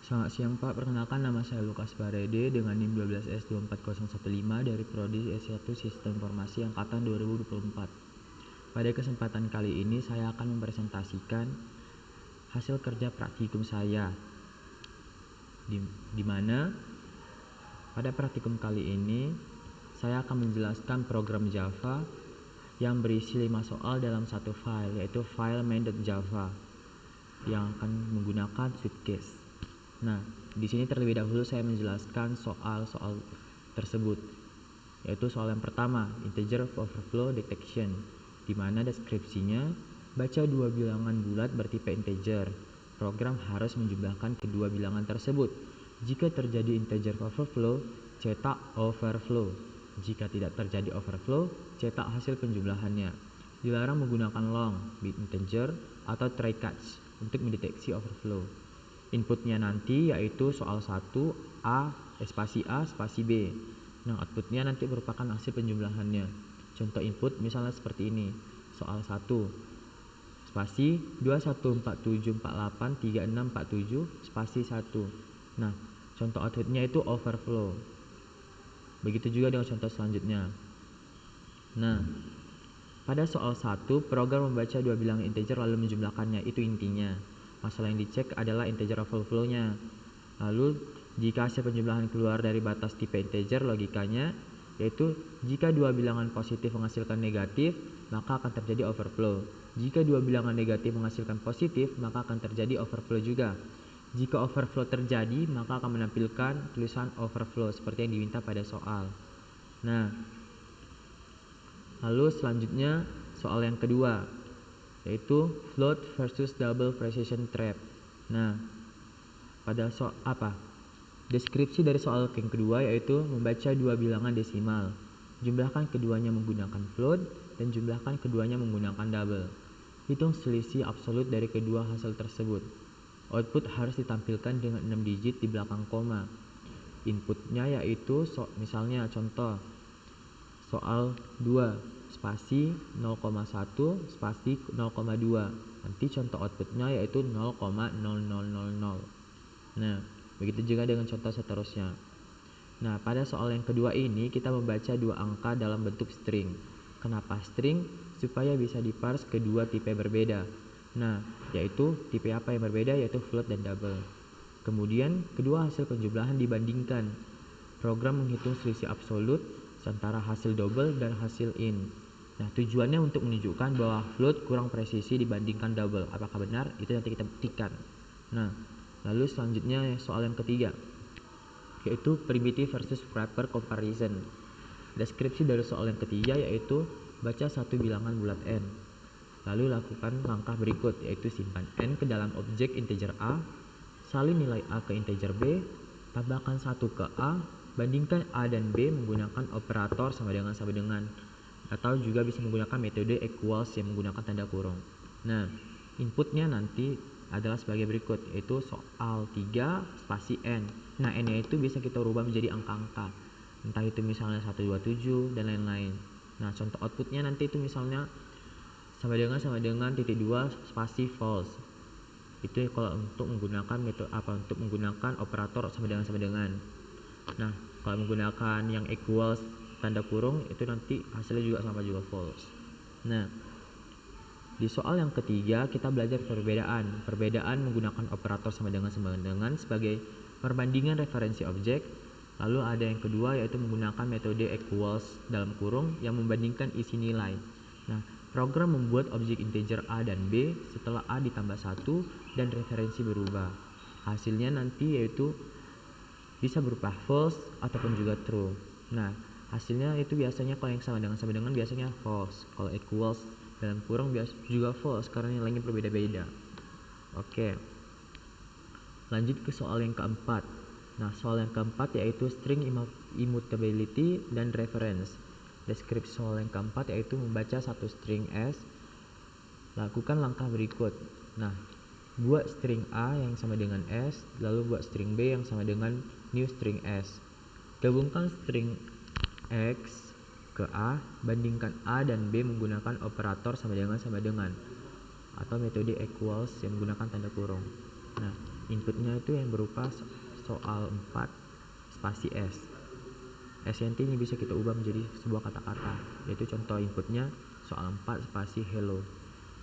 Selamat siang Pak, perkenalkan nama saya Lukas Barede dengan NIM 12S24015 dari Prodi S1 Sistem Informasi Angkatan 2024. Pada kesempatan kali ini saya akan mempresentasikan hasil kerja praktikum saya di mana pada praktikum kali ini saya akan menjelaskan program Java yang berisi 5 soal dalam satu file, yaitu file main.java yang akan menggunakan switch case. Nah, di sini terlebih dahulu saya menjelaskan soal-soal tersebut, yaitu soal yang pertama, integer overflow detection, di mana deskripsinya baca dua bilangan bulat bertipe integer. Program harus menjumlahkan kedua bilangan tersebut. Jika terjadi integer overflow, cetak overflow. Jika tidak terjadi overflow, cetak hasil penjumlahannya. Dilarang menggunakan long, bit integer, atau try catch untuk mendeteksi overflow. Inputnya nanti yaitu soal 1 A spasi B. Nah, outputnya nanti merupakan hasil penjumlahannya. Contoh input misalnya seperti ini. Soal 1 spasi 2147483647 spasi 1. Nah, contoh outputnya itu overflow. Begitu juga dengan contoh selanjutnya. Nah, pada soal 1 program membaca dua bilangan integer lalu menjumlahkannya, itu intinya. Masalah yang dicek adalah integer overflow-nya. Lalu jika hasil penjumlahan keluar dari batas tipe integer, logikanya yaitu jika dua bilangan positif menghasilkan negatif, maka akan terjadi overflow. Jika dua bilangan negatif menghasilkan positif, maka akan terjadi overflow juga. Jika overflow terjadi, maka akan menampilkan tulisan overflow seperti yang diminta pada soal. Nah, lalu selanjutnya soal yang kedua, yaitu float versus double precision trap. Nah, pada soal apa? Deskripsi dari soal yang kedua yaitu membaca dua bilangan desimal. Jumlahkan keduanya menggunakan float dan jumlahkan keduanya menggunakan double. Hitung selisih absolut dari kedua hasil tersebut. Output harus ditampilkan dengan 6 digit di belakang koma. Inputnya yaitu misalnya contoh soal 2 spasi 0,1 spasi 0,2. Nanti contoh outputnya yaitu 0,0000. Nah, begitu juga dengan contoh seterusnya. Nah, pada soal yang kedua ini kita membaca dua angka dalam bentuk string. Kenapa string? Supaya bisa diparse kedua tipe berbeda. Nah, yaitu tipe apa yang berbeda, yaitu float dan double. Kemudian kedua hasil penjumlahan dibandingkan. Program menghitung selisih absolut antara hasil double dan hasil in. Nah, tujuannya untuk menunjukkan bahwa float kurang presisi dibandingkan double. Apakah benar? Itu nanti kita buktikan. Nah, lalu selanjutnya soal yang ketiga, yaitu primitive versus proper comparison. Deskripsi dari soal yang ketiga yaitu baca satu bilangan bulat n. Lalu lakukan langkah berikut, yaitu simpan n ke dalam objek integer a, salin nilai a ke integer b, tambahkan 1 ke a, bandingkan a dan b menggunakan operator sama dengan, atau juga bisa menggunakan metode equals yang menggunakan tanda kurung. Nah, inputnya nanti adalah sebagai berikut, yaitu soal 3 spasi n. Nah, n-nya itu bisa kita rubah menjadi angka-angka, entah itu misalnya 127 dan lain-lain. Nah, contoh outputnya nanti itu misalnya sama dengan titik 2 spasi false. Itu kalau untuk menggunakan metode untuk menggunakan operator sama dengan. Nah, kalau menggunakan yang equals tanda kurung itu nanti hasilnya juga sama juga false. Nah, di soal yang ketiga kita belajar perbedaan menggunakan operator sama dengan sebagai perbandingan referensi objek. Lalu ada yang kedua yaitu menggunakan metode equals dalam kurung yang membandingkan isi nilai. Nah, program membuat objek integer a dan b setelah a ditambah 1 dan referensi berubah. Hasilnya nanti yaitu bisa berupa false ataupun juga true. Nah, hasilnya itu biasanya kalau yang sama dengan biasanya false. Kalau equals dalam kurung biasa juga false karena nilainya berbeda-beda. Oke. Lanjut ke soal yang keempat. Nah, soal yang keempat yaitu string immutability dan reference. Deskripsi soal yang keempat yaitu membaca satu string S. Lakukan langkah berikut. Nah, buat string A yang sama dengan S, lalu buat string B yang sama dengan new string S. Gabungkan string X ke A, bandingkan A dan B menggunakan operator sama dengan atau metode equals yang menggunakan tanda kurung. Nah, inputnya itu yang berupa soal 4 spasi S. S ini bisa kita ubah menjadi sebuah kata-kata, yaitu contoh inputnya soal 4 spasi hello,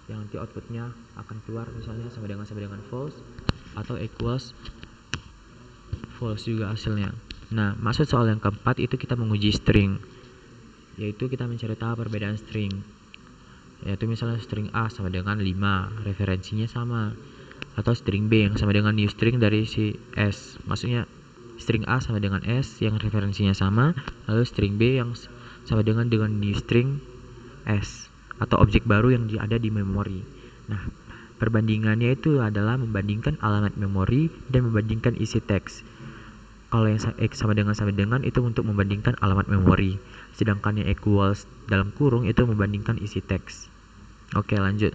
yang nanti outputnya akan keluar misalnya sama dengan false atau equals false juga hasilnya. Nah, maksud soal yang keempat itu kita menguji string, yaitu kita mencari tahu perbedaan string, yaitu misalnya string A sama dengan 5, referensinya sama, atau string B yang sama dengan new string dari si S, maksudnya string A sama dengan S yang referensinya sama, lalu string B yang sama dengan new string S atau objek baru yang ada di memori. Nah, perbandingannya itu adalah membandingkan alamat memori dan membandingkan isi teks. Kalau yang sama dengan itu untuk membandingkan alamat memori, sedangkan yang equals dalam kurung itu membandingkan isi teks. Oke, lanjut.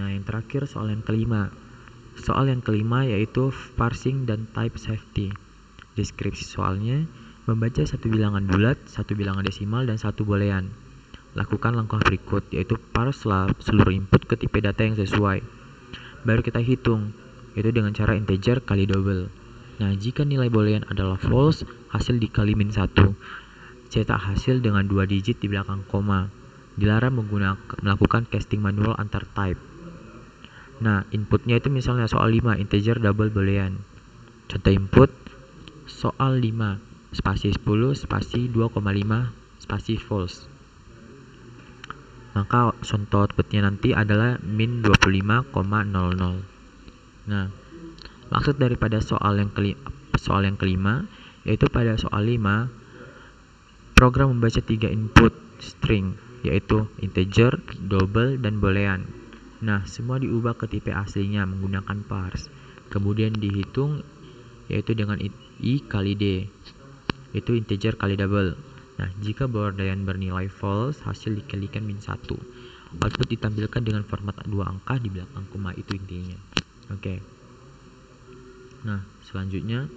Nah, yang terakhir soal yang kelima. Soal yang kelima yaitu parsing dan type safety. Deskripsi soalnya, membaca satu bilangan bulat, satu bilangan desimal, dan satu boolean. Lakukan langkah berikut, yaitu parse seluruh input ke tipe data yang sesuai. Baru kita hitung, yaitu dengan cara integer kali double. Nah, jika nilai boolean adalah false, hasil dikali min 1. Cetak hasil dengan 2 digit di belakang koma. Dilarang melakukan casting manual antar type. Nah, inputnya itu misalnya soal 5 integer double boolean. Contoh input soal 5 spasi 10 spasi 2,5 spasi false. Maka contoh outputnya nanti adalah min 25,00. Nah, maksud daripada soal yang kelima yaitu pada soal 5 program membaca 3 input string, yaitu integer, double, dan boolean. Nah, semua diubah ke tipe aslinya menggunakan parse. Kemudian dihitung yaitu dengan i kali d, yaitu integer kali double. Nah, jika boolean bernilai false, hasil dikalikan min 1. Output ditampilkan dengan format 2 angka di belakang koma, itu intinya. Oke. Nah, selanjutnya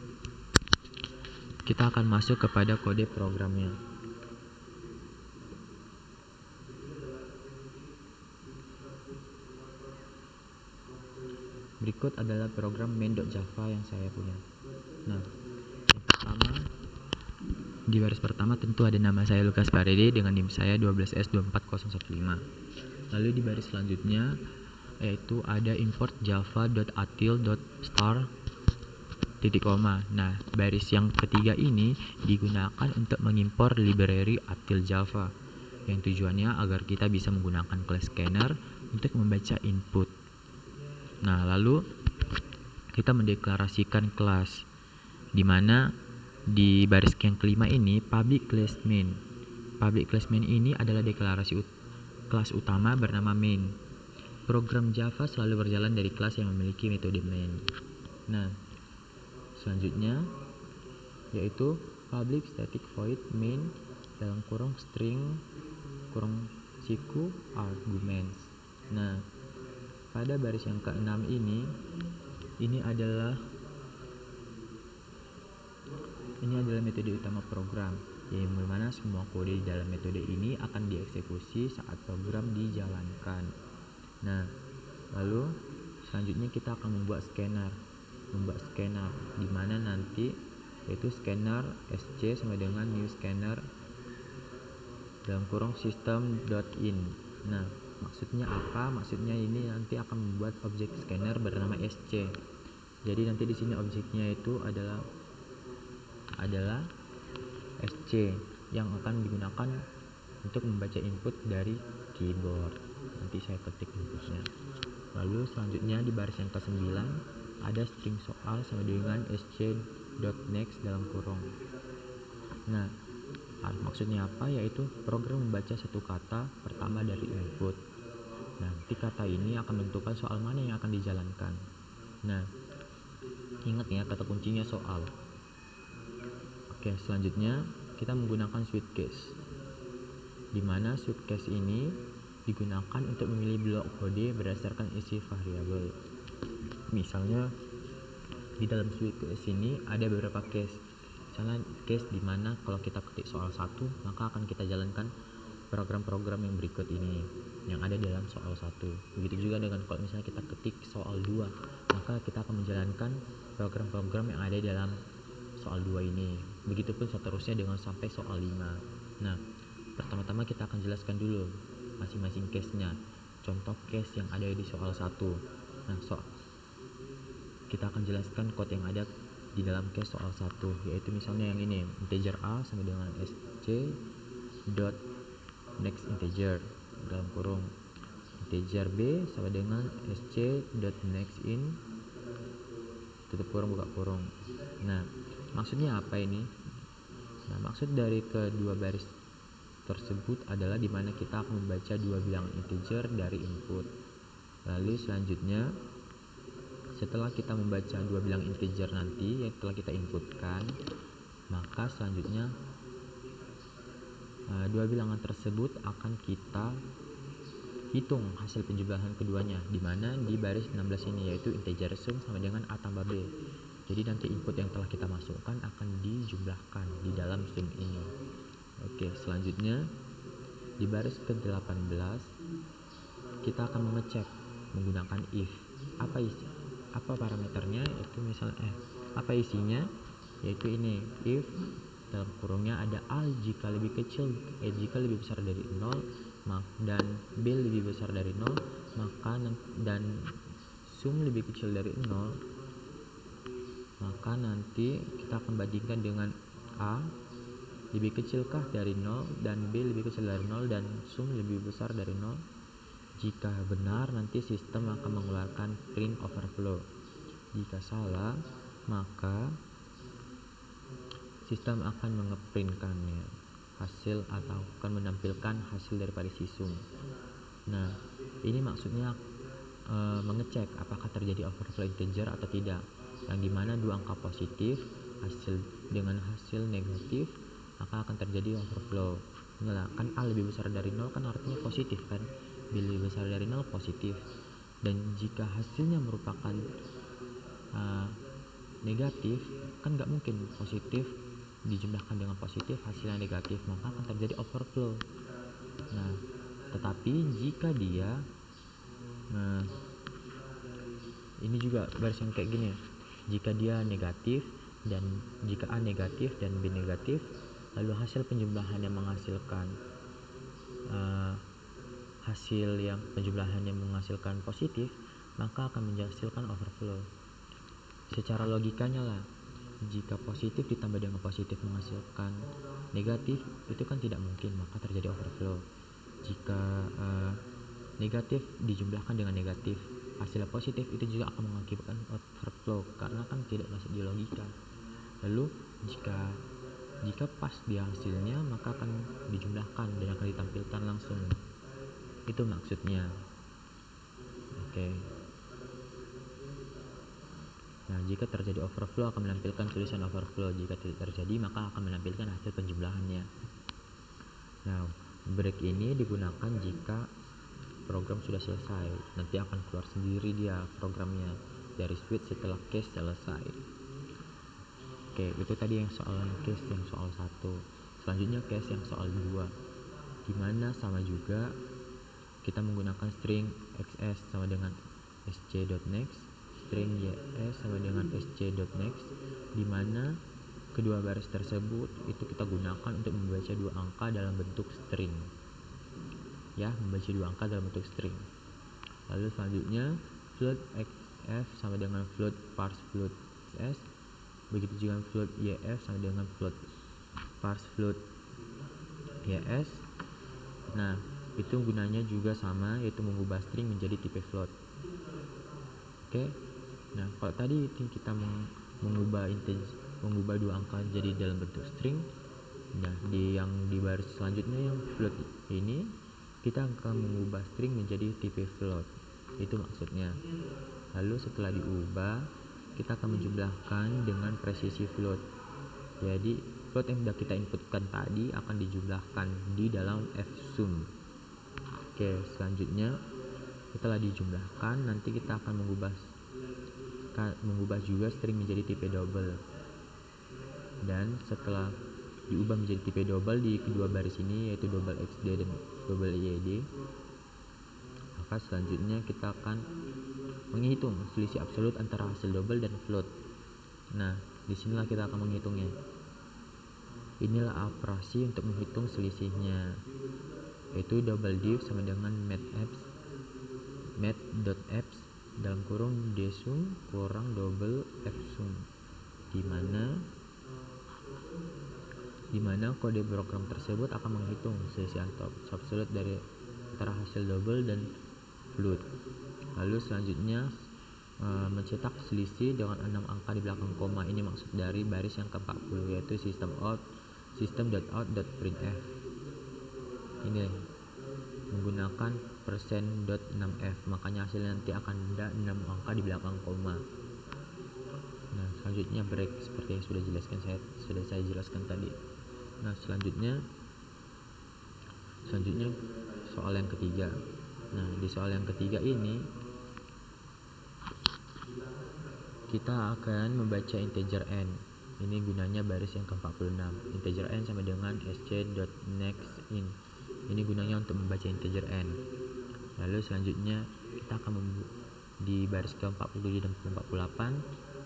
kita akan masuk kepada kode programnya. Berikut adalah program main.java yang saya punya. Nah, yang pertama, di baris pertama tentu ada nama saya Lukas Parede dengan NIM saya 12S24015. Lalu di baris selanjutnya yaitu ada import java.atil.star titik koma. Nah, baris yang ketiga ini digunakan untuk mengimpor library Atil Java yang tujuannya agar kita bisa menggunakan class scanner untuk membaca input. Nah, lalu kita mendeklarasikan kelas, di mana di baris yang kelima ini public class main. Public class main ini adalah deklarasi kelas utama bernama main. Program Java selalu berjalan dari kelas yang memiliki metode main. Nah, selanjutnya yaitu public static void main dalam kurung string kurung siku arguments. Nah, pada baris yang ke-6 ini adalah metode utama program, yang mana semua kode di dalam metode ini akan dieksekusi saat program dijalankan. Nah, lalu selanjutnya kita akan membuat scanner di mana nanti yaitu scanner sc sama dengan new scanner dalam kurung system.in. Nah, maksudnya apa? Maksudnya ini nanti akan membuat objek scanner bernama sc. Jadi nanti di sini objeknya itu adalah sc yang akan digunakan untuk membaca input dari keyboard. Nanti saya ketik inputnya. Lalu selanjutnya di baris yang ke-9 ada string soal sama dengan sc.next dalam kurung. Nah, maksudnya apa? Yaitu program membaca satu kata pertama dari input. Nanti kata ini akan menentukan soal mana yang akan dijalankan. Nah, ingat ya, kata kuncinya soal. Oke, selanjutnya kita menggunakan switch case, di mana switch case ini digunakan untuk memilih blok kode berdasarkan isi variabel. Misalnya di dalam switch case ini ada beberapa case. Misalnya case di mana kalau kita ketik soal 1, maka akan kita jalankan program-program yang berikut ini yang ada dalam soal 1. Begitu juga dengan kalau misalnya kita ketik soal 2, maka kita akan menjalankan program-program yang ada dalam soal 2 ini. Begitupun seterusnya dengan sampai soal 5. Nah, pertama-tama kita akan jelaskan dulu masing-masing case-nya. Contoh case yang ada di soal 1. Nah, kita akan jelaskan code yang ada di dalam case soal 1, yaitu misalnya yang ini, integer a sama dengan sc dot next integer dalam kurung, integer b sama dengan sc dot next in tutup kurung buka kurung. Nah, maksudnya apa ini? Nah, maksud dari kedua baris tersebut adalah dimana kita akan membaca dua bilangan integer dari input. Lalu selanjutnya, setelah kita membaca dua bilangan integer nanti yang telah kita inputkan, maka selanjutnya dua bilangan tersebut akan kita hitung hasil penjumlahan keduanya, dimana di baris 16 ini, yaitu integer sum sama dengan a tambah b. Jadi nanti input yang telah kita masukkan akan dijumlahkan di dalam sum ini. Oke, selanjutnya di baris ke-18 kita akan mengecek menggunakan if. Apa parameternya? Itu misalnya apa isinya? Yaitu ini, if dalam kurungnya ada a jika lebih kecil jika lebih besar dari 0 dan b lebih besar dari 0, maka dan sum lebih kecil dari 0, maka nanti kita akan bandingkan dengan a lebih kecilkah dari 0 dan b lebih kecil dari 0 dan sum lebih besar dari 0. Jika benar, nanti sistem akan mengeluarkan print overflow. Jika salah, maka sistem akan mengeprintkannya hasil atau akan menampilkan hasil daripada si sum. Nah, ini maksudnya mengecek apakah terjadi overflow integer atau tidak, yang dimana dua angka positif hasil dengan hasil negatif, maka akan terjadi overflow. Inilah, kan a lebih besar dari 0 kan artinya positif kan, b lebih besar dari 0 positif. Dan jika hasilnya merupakan negatif, kan nggak mungkin positif dijumlahkan dengan positif hasilnya negatif, maka akan terjadi overflow. Nah, tetapi jika dia ini juga baris yang kayak gini, jika dia negatif dan jika a negatif dan b negatif, lalu hasil penjumlahan yang menghasilkan menghasilkan positif, maka akan menghasilkan overflow. Secara logikanya lah, jika positif ditambah dengan positif menghasilkan negatif, itu kan tidak mungkin, maka terjadi overflow. Jika negatif dijumlahkan dengan negatif, hasilnya positif, itu juga akan mengakibatkan overflow karena kan tidak masuk di logika. Lalu jika pas di hasilnya, maka akan dijumlahkan dan akan ditampilkan langsung. Itu maksudnya. Oke. Nah, jika terjadi overflow akan menampilkan tulisan overflow. Jika tidak terjadi, maka akan menampilkan hasil penjumlahannya. Nah, break ini digunakan jika program sudah selesai. Nanti akan keluar sendiri dia programnya dari switch setelah case selesai. Oke, itu tadi yang soal case yang soal 1. Selanjutnya case yang soal 2. Dimana sama juga kita menggunakan string xs sama dengan sc.next, string ys sama dengan sc.next, dimana kedua baris tersebut itu kita gunakan untuk membaca dua angka dalam bentuk string. Ya, membaca dua angka dalam bentuk string. Lalu selanjutnya float xf sama dengan float parse float xs, begitu juga float yf sama dengan float parse float ys. Nah, itu gunanya juga sama, yaitu mengubah string menjadi tipe float. Oke. Nah, kalau tadi kita mengubah dua angka jadi dalam bentuk string. Nah, di baris selanjutnya yang float ini kita akan mengubah string menjadi tipe float. Itu maksudnya. Lalu setelah diubah, kita akan menjumlahkan dengan presisi float. Jadi float yang sudah kita inputkan tadi akan dijumlahkan di dalam fsum. Oke, selanjutnya setelah dijumlahkan, nanti kita akan mengubah juga string menjadi tipe double. Dan setelah diubah menjadi tipe double di kedua baris ini, yaitu double XD dan double YD. Maka selanjutnya kita akan menghitung selisih absolut antara hasil double dan float. Nah, disinilah kita akan menghitungnya. Inilah operasi untuk menghitung selisihnya, yaitu double div sama dengan math.apps dalam kurung dsum kurang double fsum, di mana kode program tersebut akan menghitung selisih absolut dari antara hasil double dan float. Lalu selanjutnya mencetak selisih dengan 6 angka di belakang koma. Ini maksud dari baris yang ke-40, yaitu system.out.printf. Ini menggunakan %.6f, makanya hasilnya nanti akan ada 6 angka di belakang koma. Nah, selanjutnya break seperti yang sudah saya jelaskan tadi. Nah, selanjutnya soal yang ketiga. Nah, di soal yang ketiga ini kita akan membaca integer n. Ini gunanya baris yang ke-46. Integer n sama dengan sc.nextIn. Ini gunanya untuk membaca integer n. Lalu selanjutnya kita akan di baris ke-47 dan ke-48,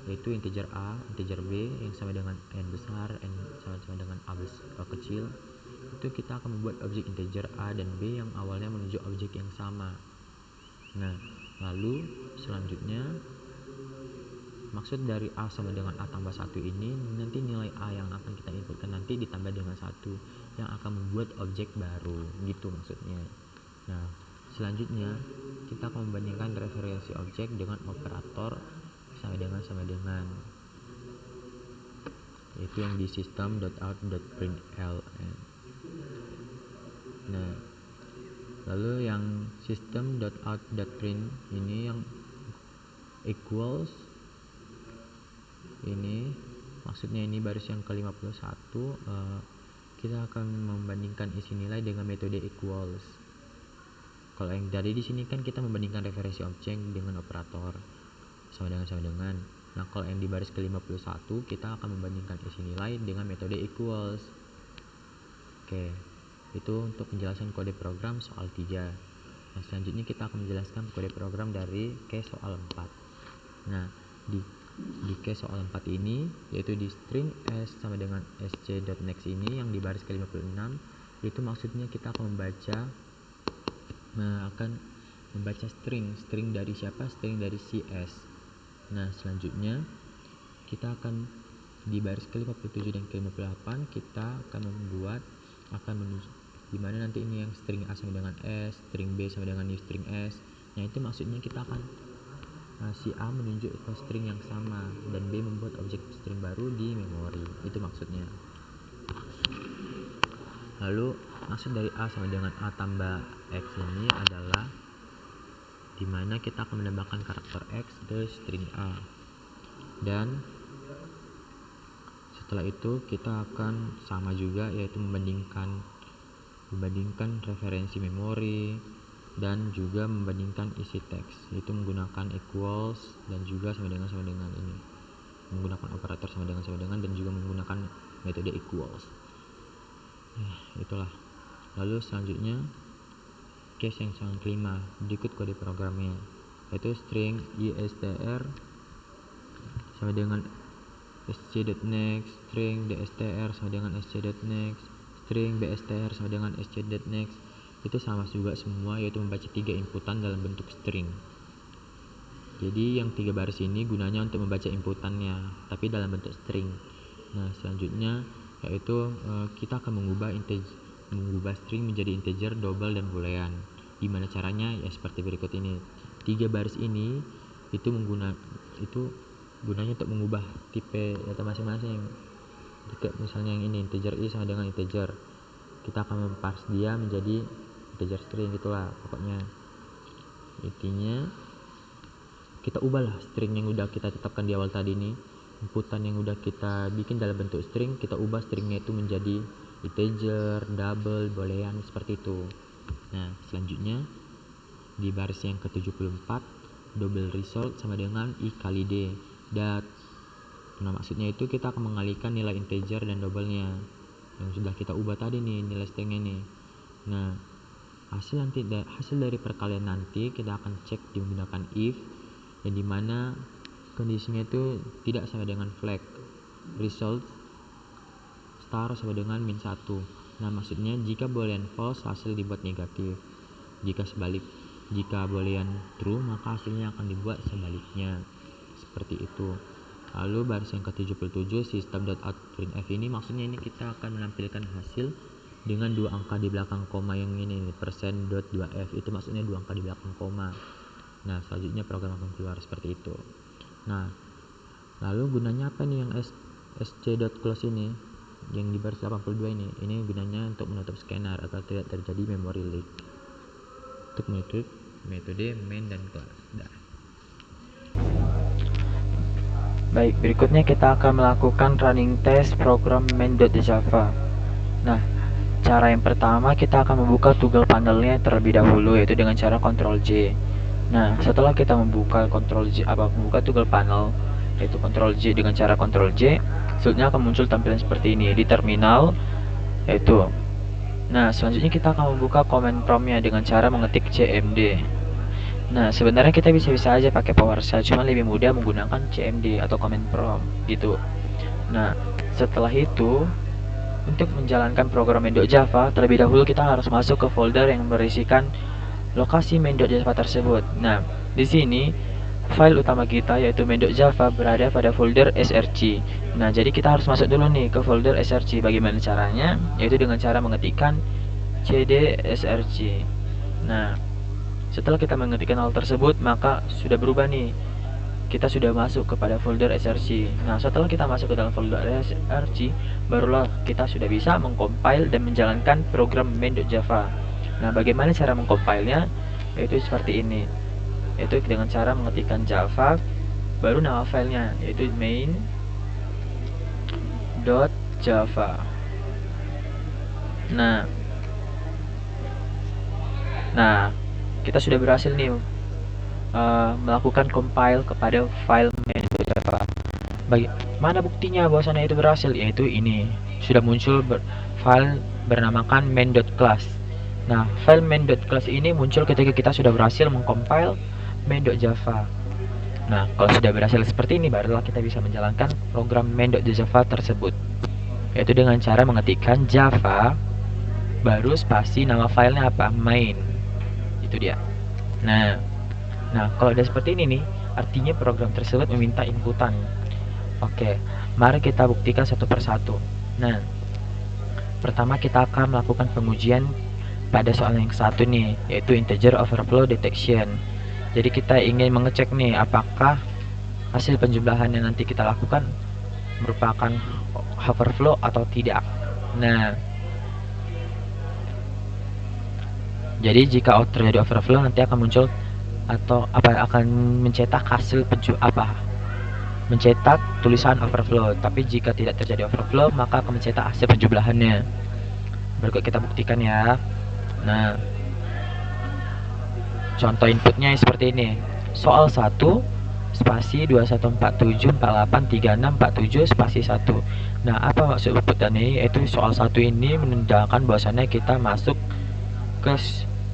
yaitu integer a, integer b yang sama dengan n besar, n sama dengan a kecil. Itu kita akan membuat objek integer a dan b yang awalnya menuju objek yang sama. Nah, lalu selanjutnya maksud dari a sama dengan a tambah 1 ini, nanti nilai a yang akan kita inputkan nanti ditambah dengan 1 yang akan membuat objek baru, gitu maksudnya. Nah, selanjutnya kita akan membandingkan referensi objek dengan operator sama dengan, yaitu yang di system.out.println. Nah, lalu yang system.out.print ini yang equals ini, maksudnya ini baris yang ke-51, kita akan membandingkan isi nilai dengan metode equals. Kalau yang tadi di sini kan kita membandingkan referensi objek dengan operator sama dengan. Nah, kalau yang di baris ke-51 kita akan membandingkan isi nilai dengan metode equals. Oke, itu untuk penjelasan kode program soal 3. Nah, selanjutnya kita akan menjelaskan kode program dari case soal 4. Nah, di case soal 4 ini, yaitu di string s sama dengan sc.next ini yang di baris ke-56, itu maksudnya kita akan membaca string dari siapa? String dari si s. Nah, selanjutnya kita akan di baris ke-57 dan ke-58 kita akan di mana nanti ini yang string a sama dengan s, string b sama dengan new string s. Nah, itu maksudnya kita akan si A menunjuk ke string yang sama dan B membuat objek string baru di memori. Itu maksudnya. Lalu maksud dari A sama dengan A tambah X ini adalah dimana kita akan menambahkan karakter X ke string A. Dan setelah itu kita akan sama juga, yaitu membandingkan referensi memori dan juga membandingkan isi teks, yaitu menggunakan equals dan juga sama dengan ini, menggunakan operator sama dengan dan juga menggunakan metode equals. Itulah. Lalu selanjutnya case yang kelima, berikut kode programnya, yaitu string istr sama dengan sc.next, string dstr sama dengan sc.next, string bstr sama dengan sc.next. Itu sama juga semua, yaitu membaca 3 inputan dalam bentuk string. Jadi yang 3 baris ini gunanya untuk membaca inputannya, tapi dalam bentuk string. Nah, selanjutnya yaitu kita akan mengubah string menjadi integer, double, dan boolean. Gimana caranya? Ya seperti berikut ini. 3 baris ini itu gunanya untuk mengubah tipe data masing-masing. Misalnya yang ini integer i sama dengan integer, kita akan memparse dia menjadi integer string, gitulah pokoknya. Intinya kita ubahlah string yang udah kita tetapkan di awal tadi ini, inputan yang udah kita bikin dalam bentuk string, kita ubah stringnya itu menjadi integer, double, boolean, seperti itu. Nah, selanjutnya di baris yang ke-74, double result sama dengan i kali d dat. Nah, maksudnya itu kita akan mengalihkan nilai integer dan double-nya. yang sudah kita ubah tadi nih nilai stringnya nih. Nah, hasil dari perkalian nanti kita akan cek menggunakan if, yang dimana kondisinya itu tidak sama dengan flag. Result star sama dengan min 1. Nah, maksudnya jika boolean false hasil dibuat negatif. Jika boolean true maka hasilnya akan dibuat sebaliknya. Seperti itu. Lalu baris yang ke-77 system.out.printf ini maksudnya ini kita akan menampilkan hasil dengan 2 angka di belakang koma yang ini %.2f, itu maksudnya 2 angka di belakang koma. Nah, selanjutnya program akan keluar seperti itu. Nah, lalu gunanya apa nih yang sc.close ini yang di baris 82 ini gunanya untuk menutup scanner agar tidak terjadi memory leak untuk menutup metode main dan class. Baik, berikutnya kita akan melakukan running test program main.java. Nah, cara yang pertama kita akan membuka toggle panelnya terlebih dahulu, yaitu dengan cara Ctrl J. Nah, setelah kita membuka toggle panel, yaitu Ctrl J dengan cara Ctrl J, selanjutnya akan muncul tampilan seperti ini di terminal, yaitu. Nah, selanjutnya kita akan membuka command promptnya dengan cara mengetik cmd. Nah, sebenarnya kita bisa aja pakai PowerShell, cuma lebih mudah menggunakan cmd atau command prompt gitu. Nah, setelah itu untuk menjalankan program main.java, terlebih dahulu kita harus masuk ke folder yang berisikan lokasi main.java tersebut. Nah, di sini file utama kita yaitu main.java berada pada folder src. Nah, jadi kita harus masuk dulu nih ke folder src. Bagaimana caranya? Yaitu dengan cara mengetikkan cd src. Nah, setelah kita mengetikkan hal tersebut, maka sudah berubah nih. Kita sudah masuk kepada folder src. Nah, setelah kita masuk ke dalam folder src, barulah kita sudah bisa mengcompile dan menjalankan program main.java. Nah, bagaimana cara mengcompilenya? Yaitu seperti ini. Yaitu dengan cara mengetikkan java, baru nama filenya yaitu main.java. Nah, kita sudah berhasil nih melakukan compile kepada file main.java. Bagaimana buktinya bahwasannya itu berhasil? Yaitu ini, sudah muncul file bernamakan main.class. Nah, file main.class ini muncul ketika kita sudah berhasil mengcompile main.java. Nah, kalau sudah berhasil seperti ini, barulah kita bisa menjalankan program main.java tersebut, yaitu dengan cara mengetikkan java baru spasi nama filenya apa, main. Itu dia. Nah, kalau udah seperti ini nih, artinya program tersebut meminta inputan. Oke, mari kita buktikan satu persatu. Nah, pertama kita akan melakukan pengujian pada soal yang satu nih, yaitu integer overflow detection. Jadi kita ingin mengecek nih apakah hasil penjumlahan yang nanti kita lakukan merupakan overflow atau tidak. Nah, jadi jika terjadi overflow, nanti akan muncul atau akan mencetak hasil mencetak tulisan overflow. Tapi jika tidak terjadi overflow, maka akan mencetak hasil penjumlahannya. Berikut kita buktikan ya. Nah, contoh inputnya seperti ini. Soal 1 spasi 2147483647 spasi 1. Nah, apa maksud inputan ini? Yaitu soal 1 ini menandakan bahwasannya kita masuk ke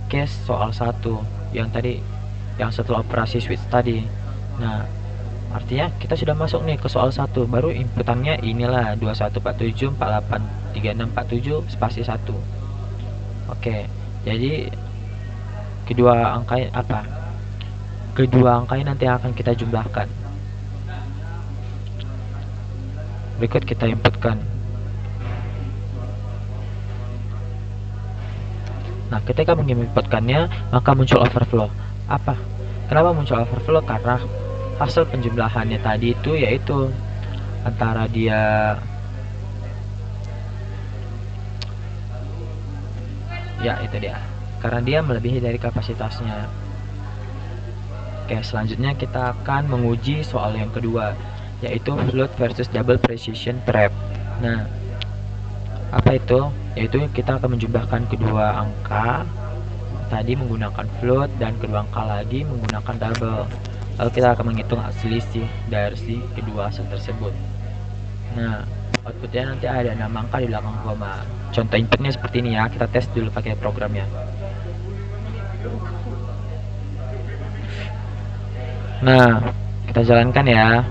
case soal 1 yang tadi, yang setelah operasi switch tadi. Nah, artinya kita sudah masuk nih ke soal 1, baru inputannya inilah 2147483647 spasi 1. Oke, jadi kedua angka ini nanti akan kita jumlahkan. Berikut kita inputkan. Nah, ketika menginputkannya, maka muncul overflow. Kenapa muncul overflow? Karena hasil penjumlahannya tadi itu yaitu antara dia itu dia, karena dia melebihi dari kapasitasnya. Oke, selanjutnya kita akan menguji soal yang kedua, yaitu float versus double precision trap. Nah, apa itu? Yaitu kita akan menjumlahkan kedua angka tadi menggunakan float dan kedua angka lagi menggunakan double. Lalu kita akan menghitung selisih dari kedua hasil tersebut. Nah, outputnya nanti ada 6 angka di belakang koma. Contoh inputnya seperti ini ya, kita tes dulu pakai programnya. Nah, kita jalankan ya.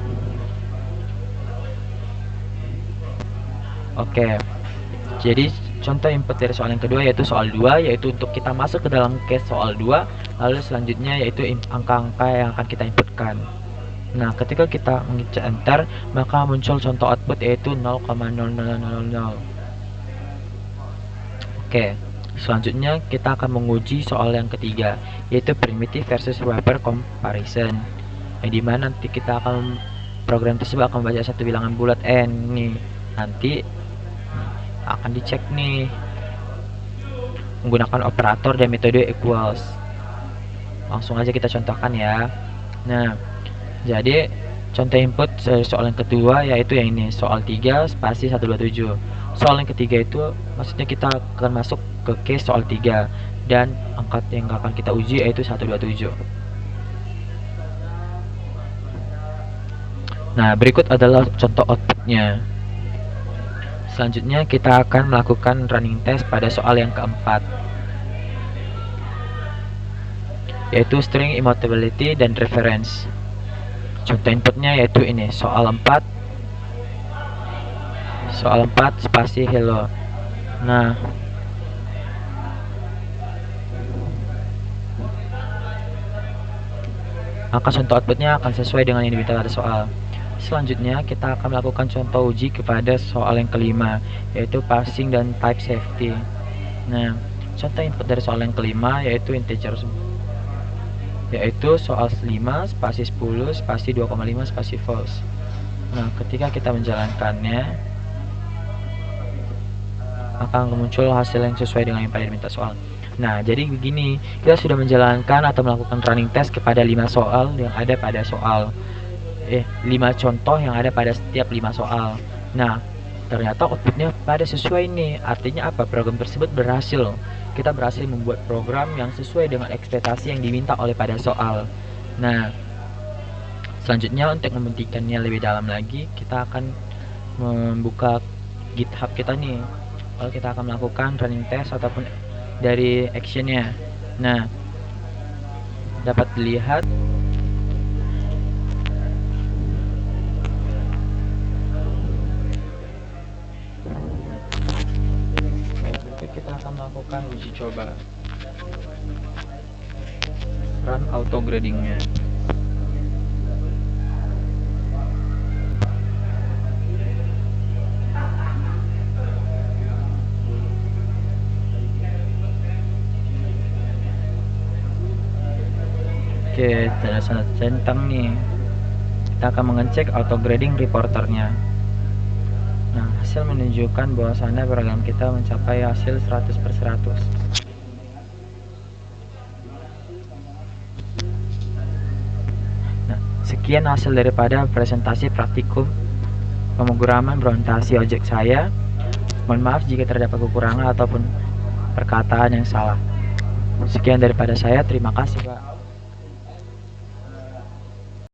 Oke, jadi contoh input dari soal yang kedua yaitu soal 2, yaitu untuk kita masuk ke dalam case soal 2. Lalu selanjutnya yaitu angka-angka yang akan kita inputkan. Nah, ketika kita mengetik enter, maka muncul contoh output yaitu 0,0000. Oke, selanjutnya kita akan menguji soal yang ketiga, yaitu primitive versus wrapper comparison. Di mana nanti kita akan program tersebut akan membaca satu bilangan bulat n nih. Nanti akan dicek nih menggunakan operator dan metode equals. Langsung aja kita contohkan ya. Nah, jadi contoh input soal yang kedua yaitu yang ini, soal 3 spasi 127. Soal yang ketiga itu maksudnya kita akan masuk ke case soal 3 dan angka yang akan kita uji yaitu 127. Nah, berikut adalah contoh outputnya. Selanjutnya kita akan melakukan running test pada soal yang keempat, yaitu string immutability dan reference. Contoh inputnya yaitu ini, soal 4 spasi hello. Nah, maka contoh outputnya akan sesuai dengan yang diminta pada soal. Selanjutnya kita akan melakukan contoh uji kepada soal yang kelima, yaitu parsing dan type safety. Nah, contoh input dari soal yang kelima yaitu integer, yaitu soal 5 spasi 10 spasi 2,5 spasi false. Nah, ketika kita menjalankannya, akan muncul hasil yang sesuai dengan yang pada diminta soal. Nah, jadi begini, kita sudah menjalankan atau melakukan running test kepada 5 soal yang ada pada soal 5 contoh yang ada pada setiap 5 soal. Nah, ternyata outputnya pada sesuai nih. Artinya apa? Program tersebut berhasil. Kita berhasil membuat program yang sesuai dengan ekspektasi yang diminta oleh pada soal. Nah, selanjutnya untuk membuktikannya lebih dalam lagi, kita akan membuka GitHub kita nih. Lalu kita akan melakukan running test ataupun dari actionnya. Nah, dapat dilihat kita akan melakukan uji coba run auto gradingnya. Oke, tanda centang nih. Kita akan mengecek auto grading reporternya. Nah, hasil menunjukkan bahwasannya program kita mencapai hasil 100/100. Nah, sekian hasil daripada presentasi praktikum pemrograman berorientasi objek saya. Mohon maaf jika terdapat kekurangan ataupun perkataan yang salah. Sekian daripada saya, terima kasih Pak.